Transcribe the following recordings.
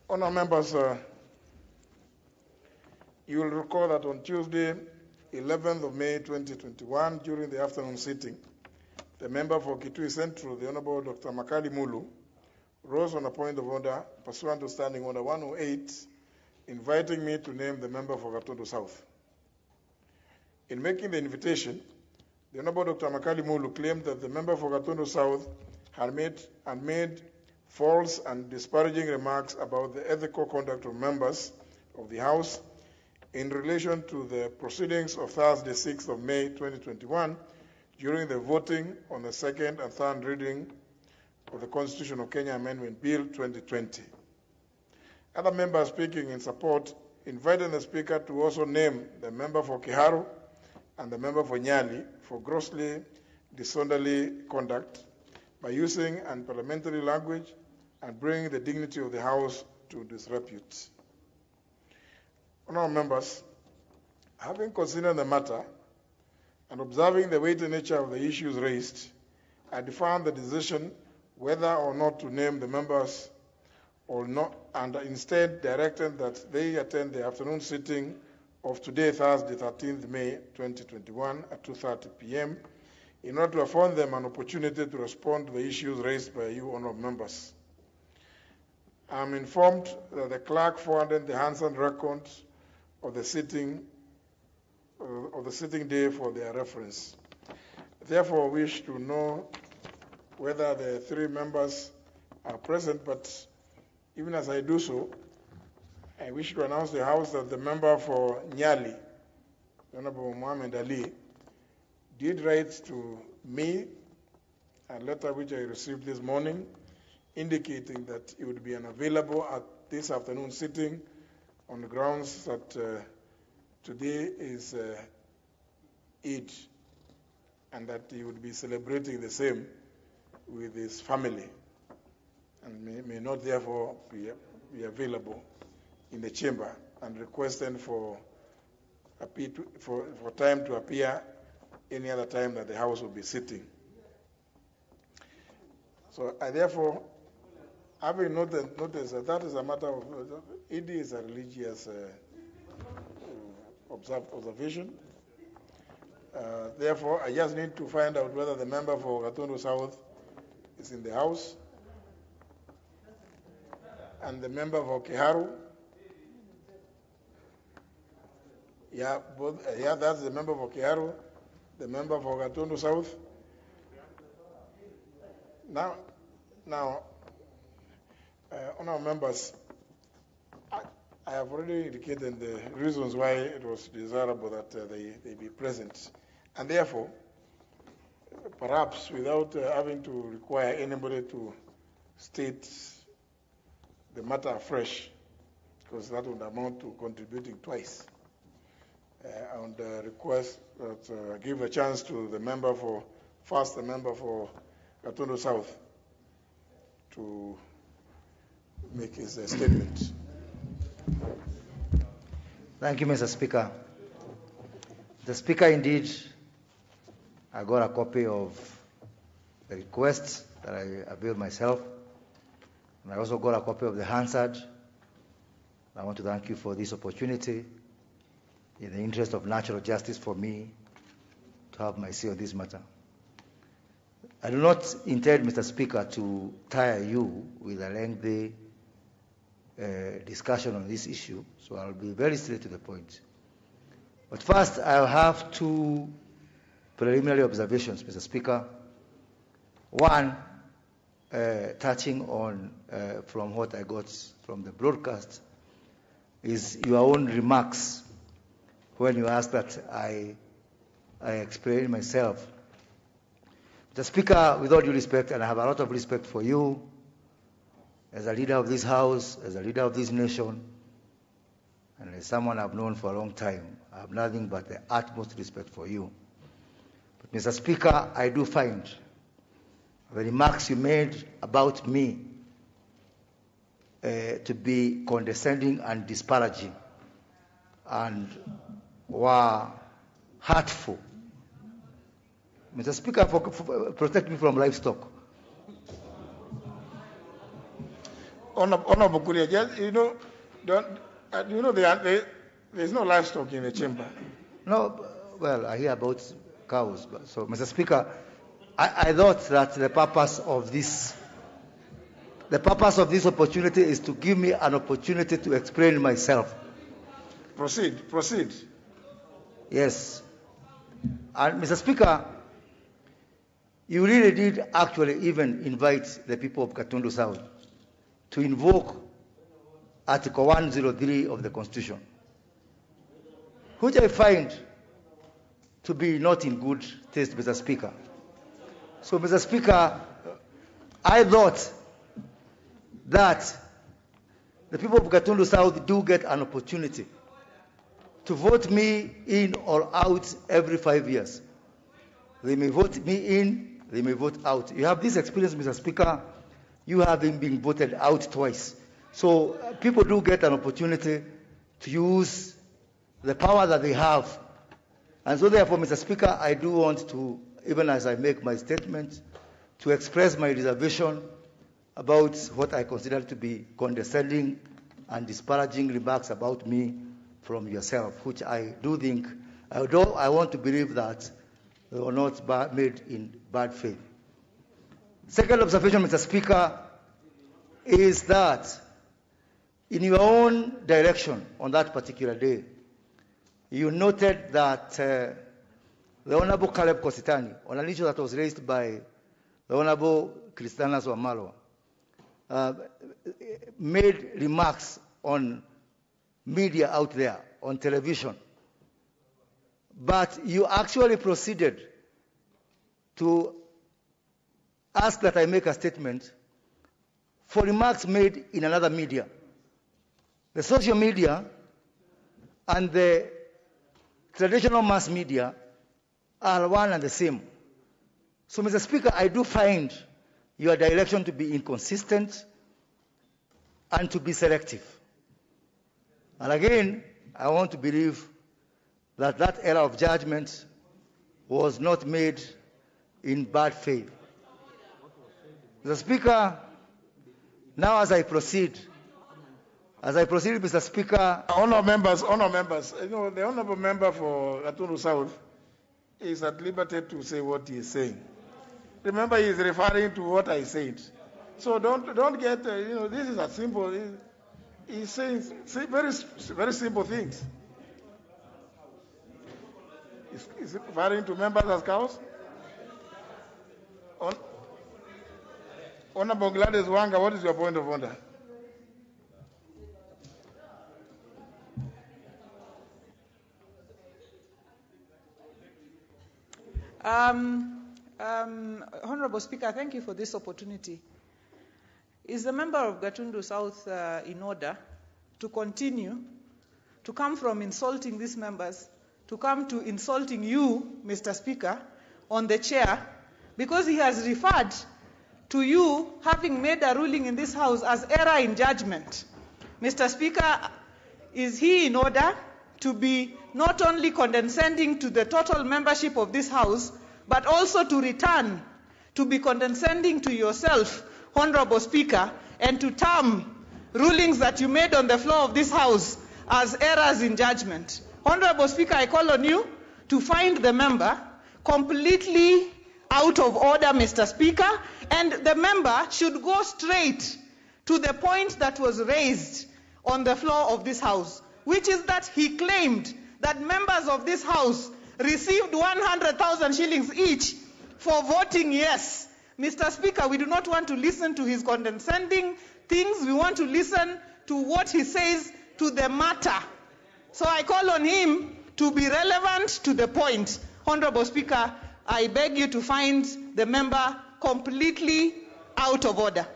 Honourable members, you will recall that on Tuesday, 11th of May 2021, during the afternoon sitting, the member for Kitui Central, the Honourable Dr. Makali Mulu, rose on a point of order pursuant to Standing Order 108, inviting me to name the member for Gatundu South. In making the invitation, the Honourable Dr. Makali Mulu claimed that the member for Gatundu South had made false and disparaging remarks about the ethical conduct of members of the House in relation to the proceedings of Thursday, 6th of May 2021, during the voting on the second and third reading of the Constitution of Kenya Amendment Bill 2020. Other members speaking in support invited the Speaker to also name the member for Kiharu and the member for Nyali for grossly disorderly conduct by using unparliamentary language and bringing the dignity of the House to disrepute. Honourable members, having considered the matter and observing the weighty nature of the issues raised, I deferred the decision whether or not to name the members or not, and instead directed that they attend the afternoon sitting of today, Thursday, 13th May 2021 at 2:30 p.m. in order to afford them an opportunity to respond to the issues raised by you, honourable members. I am informed that the clerk forwarded the handwritten records of the sitting day for their reference. Therefore, I wish to know whether the three members are present, but even as I do so, I wish to announce to the House that the member for Nyali, Honorable Mohammed Ali, did write to me a letter which I received this morning indicating that he would be unavailable at this afternoon sitting on the grounds that today is Eid and that he would be celebrating the same with his family and may not therefore be available in the chamber, and requesting for time to appear any other time that the House will be sitting. So I therefore, having noticed that is a matter of, Eid is a religious observation. Therefore, I just need to find out whether the member for Gatundu South is in the House, and the member for Kiharu. Yeah, that's the member for Kiharu, the member for Gatundu South. Now, honourable members, I have already indicated the reasons why it was desirable that they be present. And therefore, perhaps without having to require anybody to state the matter afresh, because that would amount to contributing twice, I would request that give a chance to the member for Gatundu South to make his statement. Thank you, Mr. Speaker. The Speaker, indeed, I got a copy of the request that I availed myself, and I also got a copy of the Hansard. I want to thank you for this opportunity in the interest of natural justice for me to have my say on this matter. I do not intend, Mr. Speaker, to tire you with a lengthy discussion on this issue, so I'll be very straight to the point. But first, I'll have two preliminary observations, Mr. Speaker. One, touching on from what I got from the broadcast, is your own remarks when you asked that I explain myself. Mr. Speaker, with all due respect, and I have a lot of respect for you, as a leader of this House, as a leader of this nation, and as someone I've known for a long time, I have nothing but the utmost respect for you. But Mr. Speaker, I do find the remarks you made about me to be condescending and disparaging, and were hurtful. Mr. Speaker, protect me from Livestock. Honorable Kuria, just, there's no livestock in the chamber. No, well, I hear about cows. So, Mr. Speaker, I thought that the purpose of this opportunity is to give me an opportunity to explain myself. Proceed. Yes. And Mr. Speaker, you really did actually even invite the people of Gatundu South to invoke Article 103 of the Constitution, which I find to be not in good taste, Mr. Speaker. So, Mr. Speaker, I thought that the people of Gatundu South do get an opportunity to vote me in or out every 5 years. They may vote me in, they may vote out. You have this experience, Mr. Speaker. You have been voted out twice. So people do get an opportunity to use the power that they have. And so therefore, Mr. Speaker, I do want to, even as I make my statement, to express my reservation about what I consider to be condescending and disparaging remarks about me from yourself, which I do think, although I want to believe that they were not made in bad faith. Second observation, Mr. Speaker, is that in your own direction on that particular day, you noted that the Honorable Caleb Kositani, on an issue that was raised by the Honorable Christiana Swamalo, made remarks on media out there, on television. But you actually proceeded to ask that I make a statement for remarks made in another media. The social media and the traditional mass media are one and the same. So, Mr. Speaker, I do find your direction to be inconsistent and to be selective. And again, I want to believe that that error of judgment was not made in bad faith. Mr. Speaker, now as I proceed, Mr. Speaker. Honourable members, the honourable member for Gatundu South is at liberty to say what he is saying. Remember, he is referring to what I said. So don't get, this is a simple, he's saying very, very simple things. Is referring to members as cows? Honorable Gladys Wanga, what is your point of order? Honorable Speaker, thank you for this opportunity. Is the member of Gatundu South in order to continue to come from insulting these members to come to insulting you, Mr. Speaker, on the chair, because he has referred to you having made a ruling in this House as error in judgment? Mr. Speaker, is he in order to be not only condescending to the total membership of this House, but also to return to be condescending to yourself, Honorable Speaker, and to term rulings that you made on the floor of this House as errors in judgment? Honorable Speaker, I call on you to find the member completely out of order, Mr. Speaker, and the member should go straight to the point that was raised on the floor of this House, which is that he claimed that members of this House received 100,000 shillings each for voting yes. Mr. Speaker, we do not want to listen to his condescending things. We want to listen to what he says to the matter. So I call on him to be relevant to the point. Honorable Speaker, I beg you to find the member completely out of order.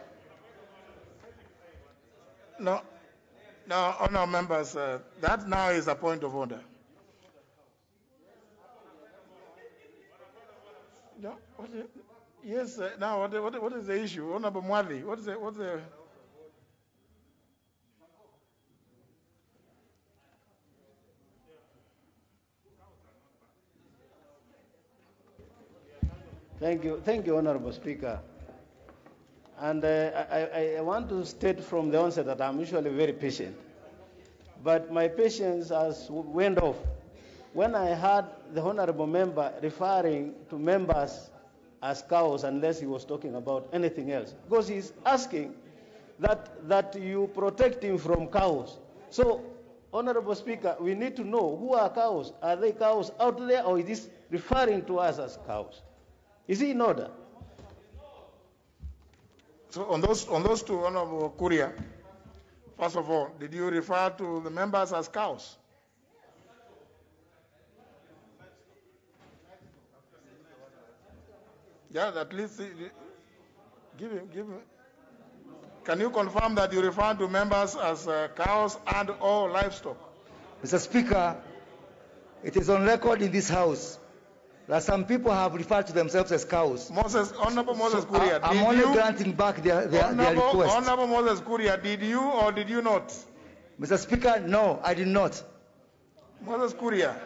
No, honourable members, that now is a point of order. No, yes, now what is the issue? Honourable Mwali, what's the... Thank you, Honorable Speaker. And I want to state from the onset that I'm usually very patient. But my patience has went off when I heard the honorable member referring to members as cows, unless he was talking about anything else. Because he's asking that you protect him from cows. So, Honorable Speaker, we need to know who are cows. Are they cows out there, or is this referring to us as cows? Is he in order? So on those two, Honorable Kuria, first of all, did you refer to the members as cows? Yeah, at least give him. Can you confirm that you refer to members as cows and or livestock? Mr. Speaker, it is on record in this House that some people have referred to themselves as cows. Honorable Moses Kuria, I'm only granting back their request. Honorable Moses Kuria, did you or did you not? Mr. Speaker, no, I did not. Moses Kuria,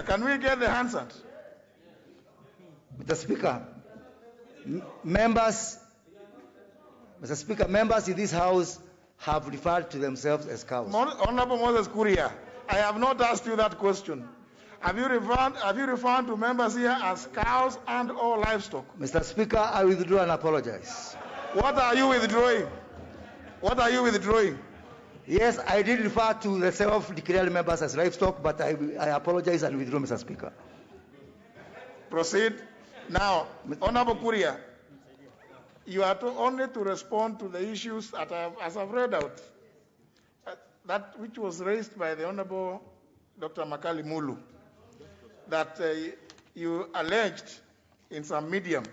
can we get the answer? Mr. Speaker, members in this House have referred to themselves as cows. Honorable Moses Kuria, I have not asked you that question. Have you referred to members here as cows and or livestock? Mr. Speaker, I withdraw and apologize. What are you withdrawing? What are you withdrawing? Yes, I did refer to the self-declared members as livestock, but I apologize and withdraw, Mr. Speaker. Proceed. Now, Honorable Kuria, you are only to respond to the issues that as I've read out, that which was raised by the Honorable Dr. Makali Mulu, that you alleged in some medium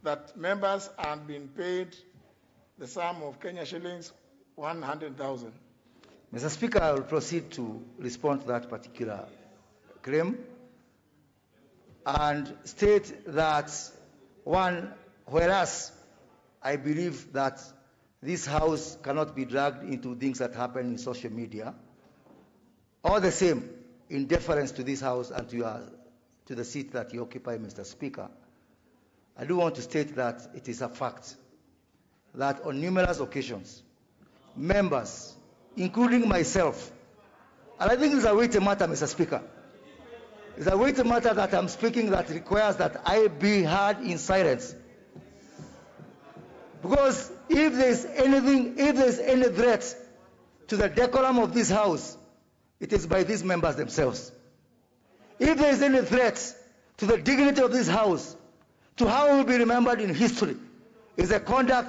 that members had been paid the sum of Kenya shillings 100,000. Mr. Speaker, I will proceed to respond to that particular claim and state that, one, whereas I believe that this House cannot be dragged into things that happen in social media, all the same, in deference to this House and to the seat that you occupy, Mr. Speaker, I do want to state that it is a fact that on numerous occasions, members, including myself, and I think it's a weighty matter, Mr. Speaker. It's a weighty matter that I'm speaking that requires that I be heard in silence. Because if there's any threat to the decorum of this House, it is by these members themselves. If there is any threat to the dignity of this House, to how we will be remembered in history, is the conduct